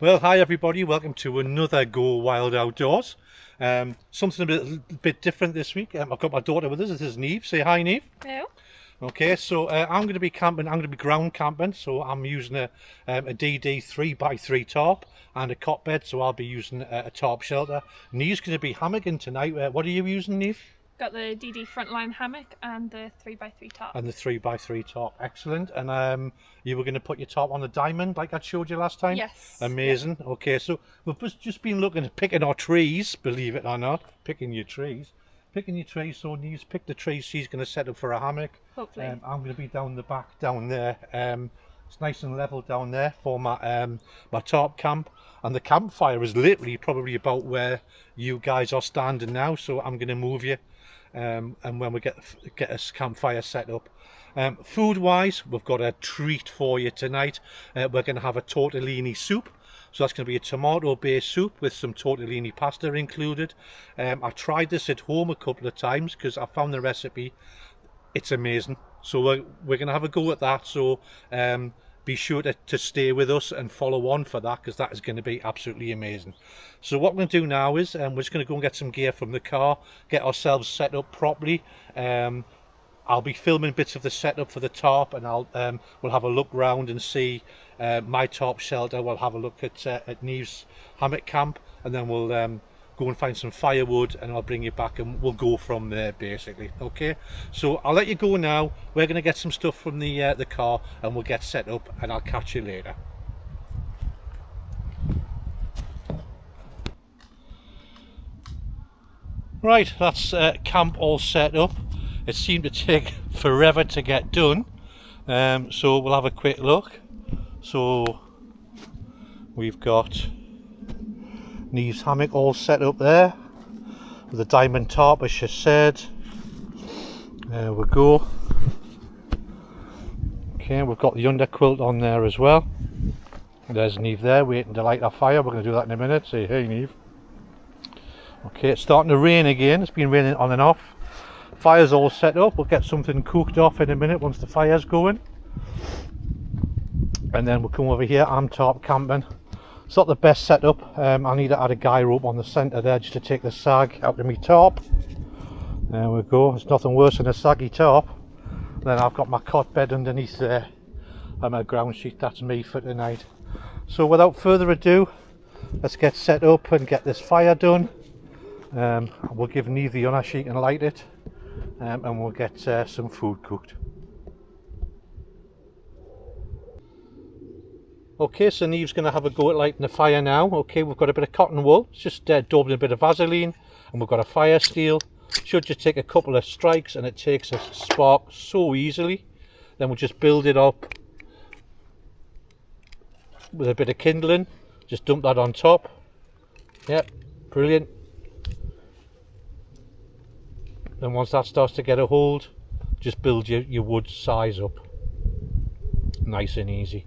Well, hi everybody, welcome to another Go Wild Outdoors. Something a little bit different this week. I've got my daughter with us. This is Neve. Say hi, Neve. Hello. Okay, so I'm going to be camping. I'm going to be ground camping, so I'm using a DD 3x3 tarp and a cot bed, so I'll be using a tarp shelter. Neve's going to be hammocking tonight. What are you using, Neve? Got the DD frontline hammock and the 3x3 tarp. And the 3x3 tarp, excellent. And you were going to put your tarp on the diamond like I showed you last time? Yes. Amazing. Yeah. Okay, so we've just been looking at picking our trees, believe it or not. Picking your trees. So Neve's picked the trees she's going to set up for a hammock. Hopefully. I'm going to be down the back, down there. It's nice and level down there for my my tarp camp. And the campfire is literally probably about where you guys are standing now. So I'm going to move you. And when we get a campfire set up. Food wise, we've got a treat for you tonight. We're going to have a tortellini soup. So that's going to be a tomato based soup with some tortellini pasta included. I tried this at home a couple of times because I found the recipe. It's amazing. So we're going to have a go at that. So be sure to stay with us and follow on for that, because that is going to be absolutely amazing. So what we're going to do now is we're just going to go and get some gear from the car, get ourselves set up properly. I'll be filming bits of the setup for the tarp, and we'll have a look round and see my tarp shelter. We'll have a look at Neve's hammock camp, and then we'll go and find some firewood, and I'll bring you back and we'll go from there basically. Okay, so I'll let you go now. We're going to get some stuff from the car and we'll get set up, and I'll catch you later. Right, that's camp all set up. It seemed to take forever to get done, so we'll have a quick look. So we've got Neve's hammock all set up there with a diamond tarp, as she said. There we go. Okay, we've got the underquilt on there as well. There's Neve there waiting to light our fire. We're going to do that in a minute. Say hey, Neve. Okay, it's starting to rain again. It's been raining on and off. Fire's all set up. We'll get something cooked off in a minute once the fire's going. And then we'll come over here. I'm tarp camping. It's not the best setup. I need to add a guy rope on the centre there just to take the sag out of my tarp. There we go. There's nothing worse than a saggy tarp. Then I've got my cot bed underneath there and my ground sheet. That's me for tonight. So without further ado, let's get set up and get this fire done. We'll give Neve the honour, she can light it, and we'll get some food cooked. Okay, so Neve's going to have a go at lighting the fire now. Okay, we've got a bit of cotton wool. It's just daubed in a bit of Vaseline, and we've got a fire steel. Should just take a couple of strikes and it takes a spark so easily. Then we'll just build it up with a bit of kindling. Just dump that on top. Yep, brilliant. Then once that starts to get a hold, just build your wood size up. Nice and easy.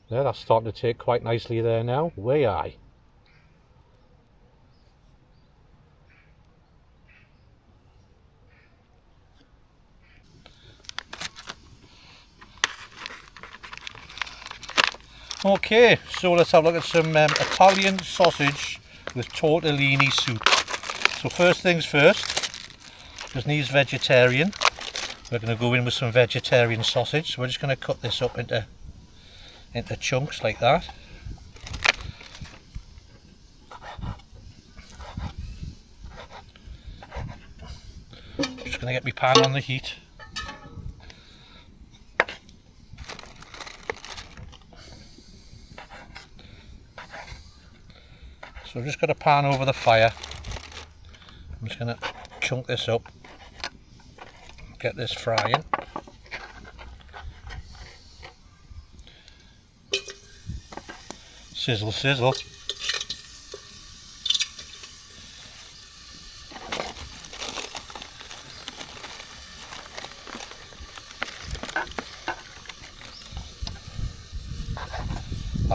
There, that's starting to take quite nicely there now. Way aye. Okay, so let's have a look at some Italian sausage with tortellini soup. So first things first, because Neve's vegetarian, we're going to go in with some vegetarian sausage. So we're just going to cut this up into chunks like that. Just going to get my pan on the heat. So I've just got a pan over the fire. I'm just going to chunk this up, get this frying. Sizzle, sizzle.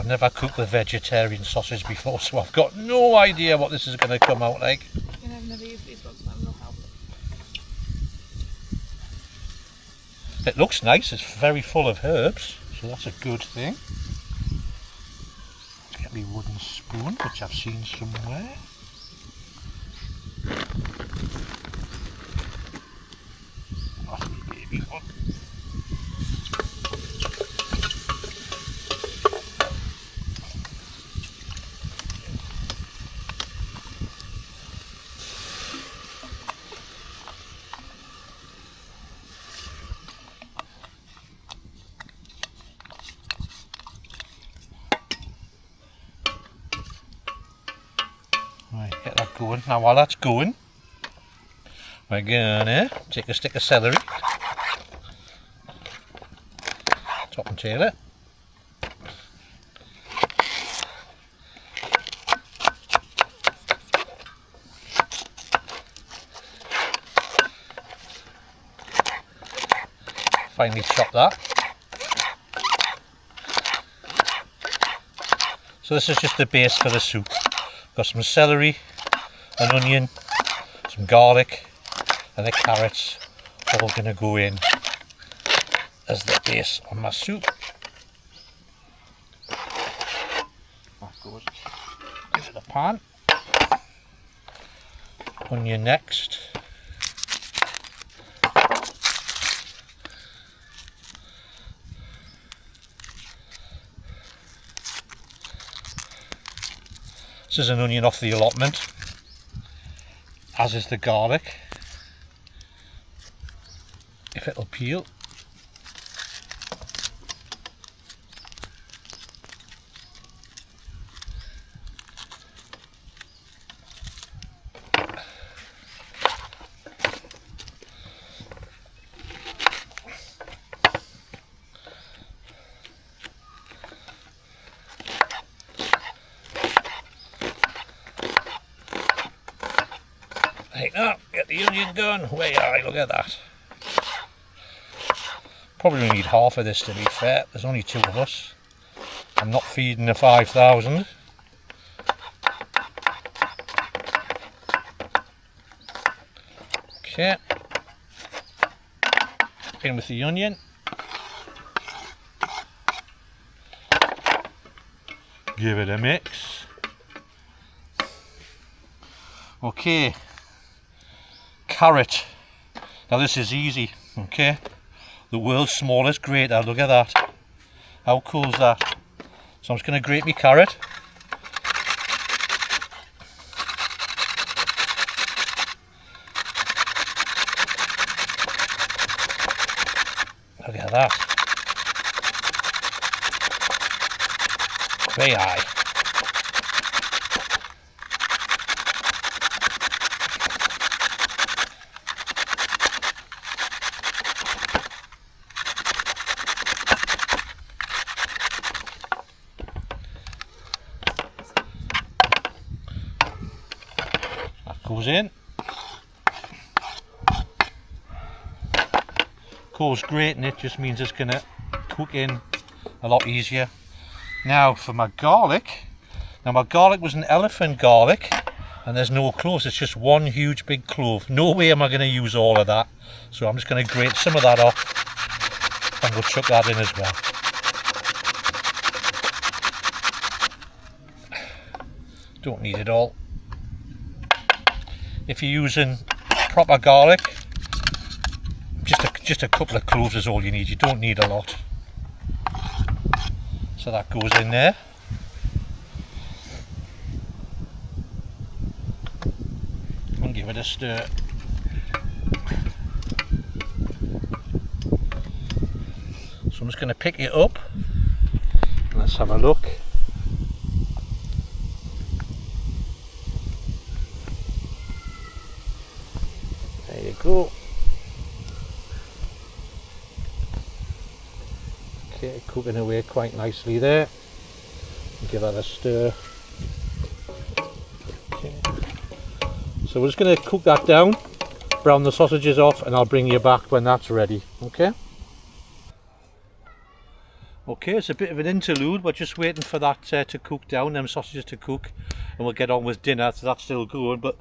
I've never cooked a vegetarian sausage before, so I've got no idea what this is going to come out like. You know, I've never used these ones, so I'm not help. It looks nice, it's very full of herbs, so that's a good thing. Let's get my wooden spoon, which I've seen somewhere. That's my baby one. Right, get that going. Now while that's going, we're gonna take a stick of celery, top and tail it. Finely chop that. So this is just the base for the soup. Got some celery, an onion, some garlic and the carrots all going to go in as the base on my soup. That goes into the pan. Onion next. This is an onion off the allotment, as is the garlic, if it'll peel. Like that, get the onion going. Way aye, look at that. Probably need half of this, to be fair. There's only 2 of us. I'm not feeding the 5,000. Okay. In with the onion. Give it a mix. Okay. Carrot. Now this is easy, okay? The world's smallest grater, look at that. How cool is that? So I'm just going to grate my carrot. Look at that. Very high. Goes in. Of course, grating it just means it's going to cook in a lot easier. Now for my garlic. Now my garlic was an elephant garlic and there's no cloves, it's just one huge big clove. No way am I going to use all of that. So I'm just going to grate some of that off and we'll chuck that in as well. Don't need it all. If you're using proper garlic, just a couple of cloves is all you need. You don't need a lot. So that goes in there. And give it a stir. So I'm just going to pick it up. Let's have a look. There you go. Okay, cooking away quite nicely there. Give that a stir. Okay. So we're just going to cook that down, brown the sausages off, and I'll bring you back when that's ready. Okay? Okay, it's a bit of an interlude. We're just waiting for that to cook down, them sausages to cook, and we'll get on with dinner. So that's still going. But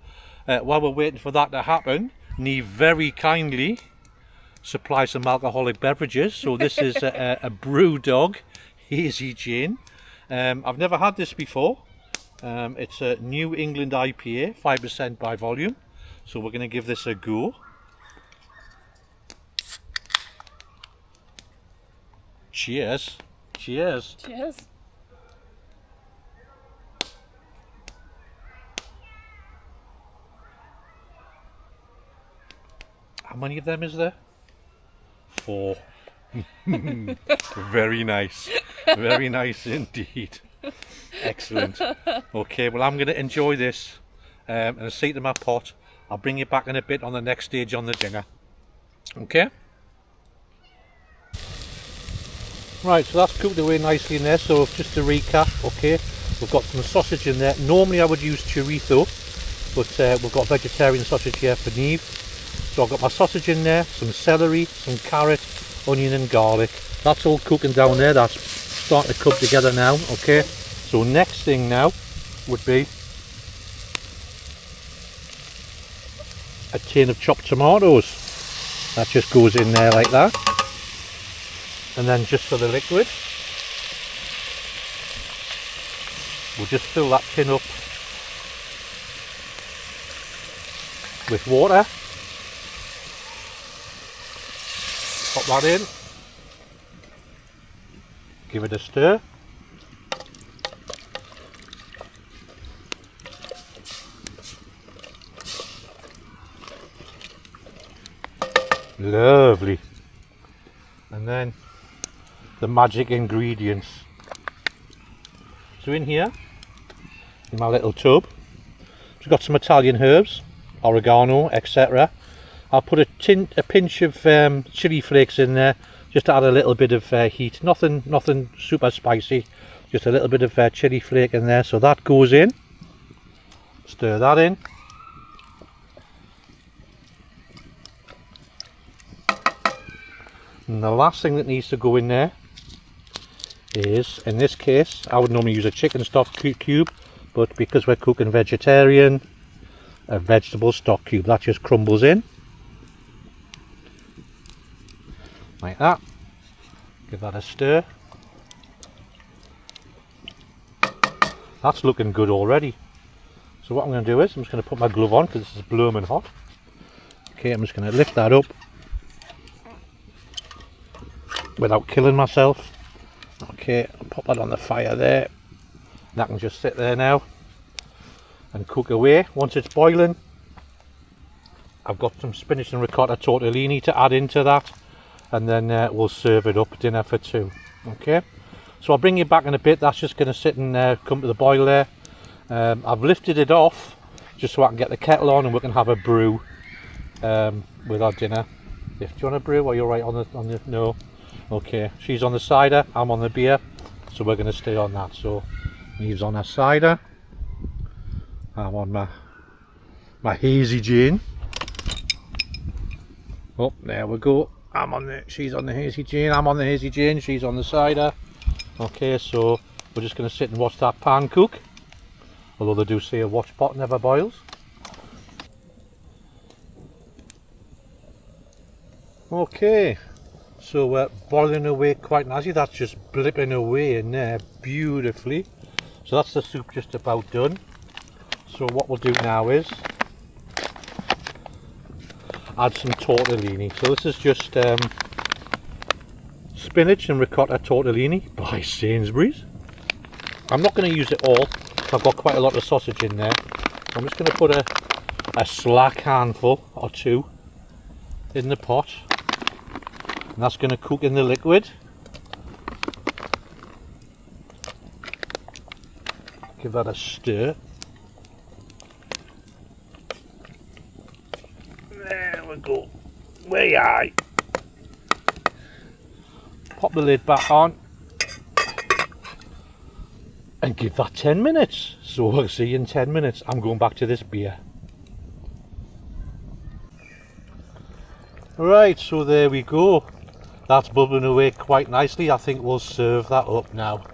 while we're waiting for that to happen, Neve very kindly supply some alcoholic beverages. So this is a brew dog hazy gin. I've never had this before. It's a New England IPA, 5% by volume. So we're going to give this a go. Cheers. Cheers. Cheers. How many of them is there? 4. Very nice. Very nice indeed. Excellent. Okay, well, I'm going to enjoy this and I'll see to my pot. I'll bring you back in a bit on the next stage on the dinner. Okay? Right, so that's cooked away nicely in there. So just to recap, okay, we've got some sausage in there. Normally I would use chorizo, but we've got vegetarian sausage here for Neve. So I've got my sausage in there, some celery, some carrot, onion and garlic. That's all cooking down there. That's starting to cook together now, okay? So next thing now would be a tin of chopped tomatoes. That just goes in there like that. And then just for the liquid, we'll just fill that tin up with water. Pop that in. Give it a stir. Lovely. And then the magic ingredients. So in here, in my little tub, we've got some Italian herbs, oregano, etc. I'll put a pinch of chili flakes in there, just to add a little bit of heat. Nothing super spicy, just a little bit of chili flake in there. So that goes in. Stir that in. And the last thing that needs to go in there is, in this case, I would normally use a chicken stock cube, but because we're cooking vegetarian, a vegetable stock cube. That just crumbles in. Like that. Give that a stir. That's looking good already. So what I'm going to do is, I'm just going to put my glove on because this is blooming hot. Okay, I'm just going to lift that up without killing myself. Okay, I'll pop that on the fire there. That can just sit there now and cook away. Once it's boiling, I've got some spinach and ricotta tortellini to add into that, and then we'll serve it up, dinner for 2. Okay, so I'll bring you back in a bit. That's just going to sit and come to the boil there. I've lifted it off just so I can get the kettle on and we can have a brew with our dinner. Do you want a brew, or you're right on the no? Okay, she's on the cider, I'm on the beer, so we're going to stay on that. So Neve's on her cider, I'm on my hazy gin. Oh, there we go. She's on the hazy gin, I'm on the hazy gin, she's on the cider. Okay, so we're just going to sit and watch that pan cook. Although they do say a watch pot never boils. Okay, so we're boiling away quite nicely. That's just blipping away in there beautifully. So that's the soup just about done. So what we'll do now is add some tortellini. So this is just spinach and ricotta tortellini by Sainsbury's. I'm not going to use it all. I've got quite a lot of sausage in there. So I'm just going to put a slack handful or 2 in the pot. And that's going to cook in the liquid. Give that a stir. There we go. Way high. Pop the lid back on. And give that 10 minutes. So we'll see you in 10 minutes. I'm going back to this beer. Right, so there we go. That's bubbling away quite nicely. I think we'll serve that up now.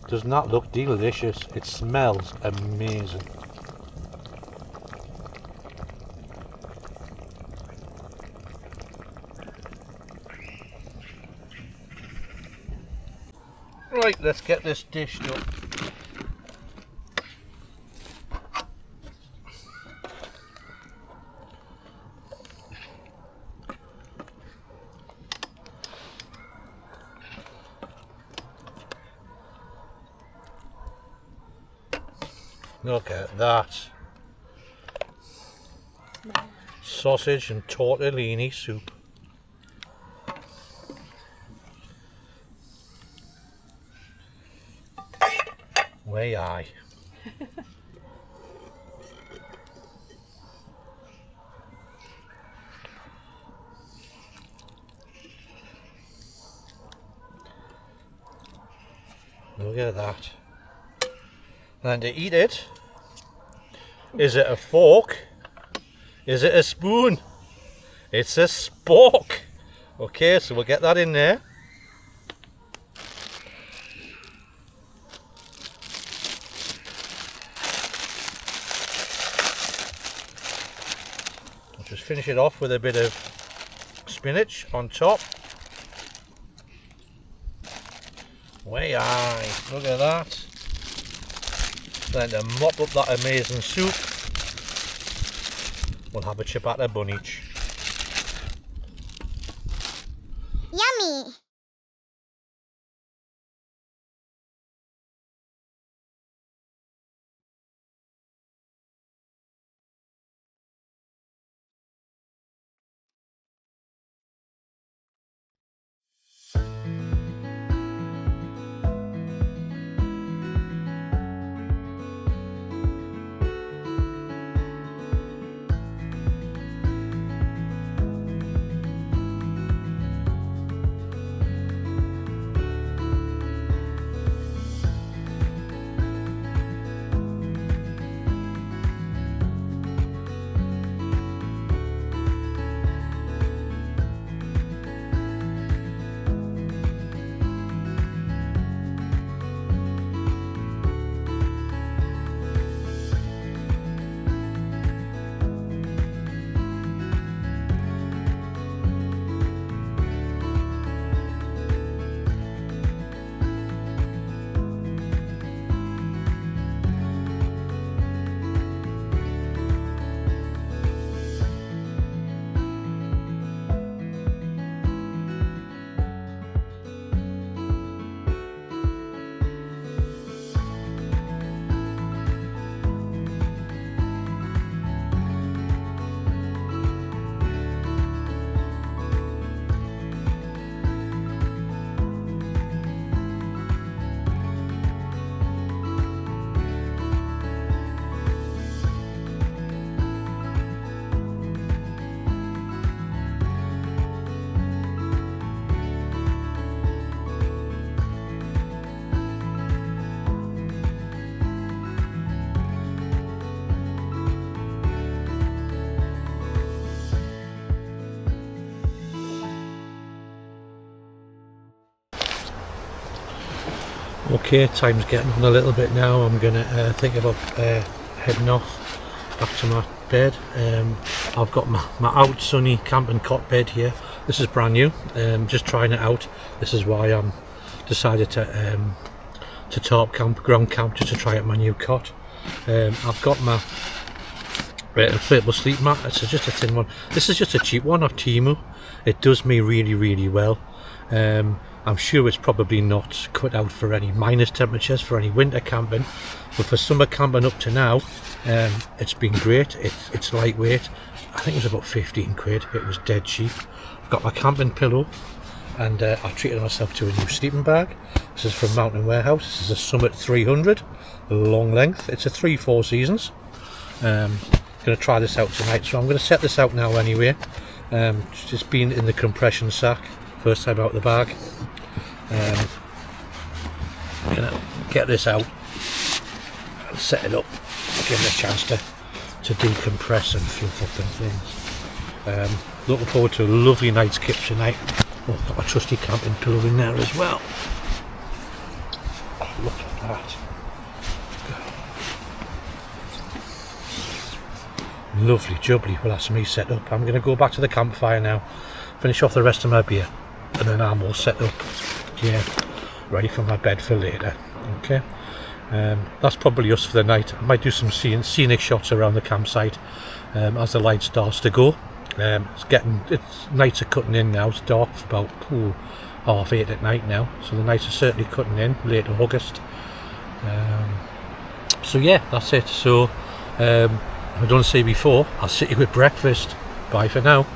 Doesn't that look delicious? It smells amazing. Right, let's get this dished up. Look at that. Sausage and tortellini soup. Way aye. Look at that. And to eat it, is it a fork? Is it a spoon? It's a spork. Okay, so we'll get that in there. I'll just finish it off with a bit of spinach on top. Way aye, look at that. Then to mop up that amazing soup, we'll have a ciabatta bun each. Yummy! Okay, time's getting on a little bit now. I'm gonna think about heading off back to my bed. I've got my out sunny camping cot bed here. This is brand new. Just trying it out. This is why I'm decided to tarp camp, ground camp, just to try out my new cot. I've got my inflatable sleep mat. It's just a thin one. This is just a cheap one off Temu. It does me really well. I'm sure it's probably not cut out for any minus temperatures, for any winter camping, but for summer camping up to now, it's been great. It's lightweight. I think it was about 15 quid. It was dead cheap. I've got my camping pillow, and I've treated myself to a new sleeping bag. This is from Mountain Warehouse. This is a Summit 300, long length. It's a 3-4 seasons. Going to try this out tonight, so I'm going to set this out now anyway. Just been in the compression sack, first time out of the bag. I'm going to get this out and set it up, give it a chance to decompress and fluff up and things. Looking forward to a lovely night's kip tonight. Oh, got my trusty camping tool in there as well. Oh, look at that. Lovely jubbly. Well, that's me set up. I'm going to go back to the campfire now, finish off the rest of my beer, and then I'm all set up. Yeah, ready for my bed for later. Okay. That's probably us for the night. I might do some scenic shots around the campsite as the light starts to go. It's nights are cutting in now. It's dark for about 8:30 at night now, so the nights are certainly cutting in late August. So yeah, that's it. So I don't say before, I'll sit you with breakfast. Bye for now.